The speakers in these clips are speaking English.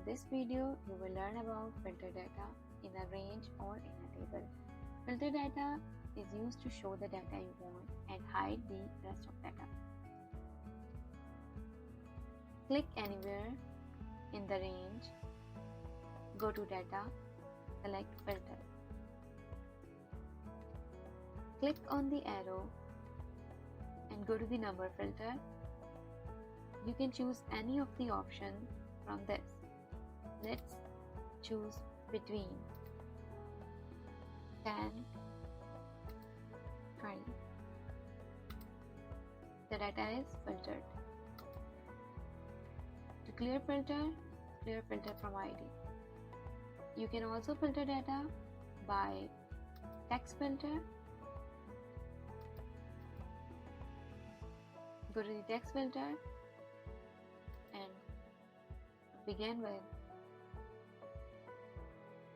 this video, you will learn about filter data in a range or in a table. Filter data is used to show the data you want and hide the rest of data. Click anywhere in the range, go to data, select filter. Click on the arrow and go to the number filter. You can choose any of the options from this. Let's choose between 10, 20. The data is filtered. To clear filter from ID. You can also filter data by text filter. Go to the text filter and begin with,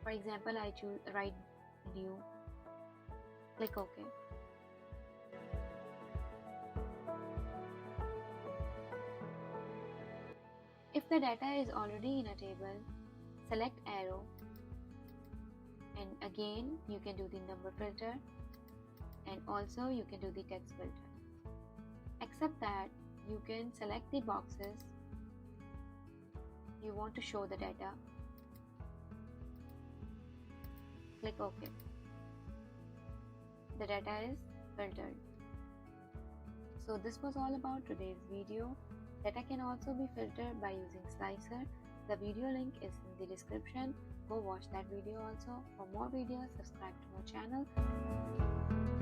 for example, I choose write new. Click OK. If the data is already in a table, select arrow and again you can do the number filter and also you can do the text filter. Except that you can select the boxes you want to show the data. Click OK. The data is filtered. So this was all about today's video. Data can also be filtered by using Slicer. The video link is in the description. Go watch that video also. For more videos, subscribe to my channel.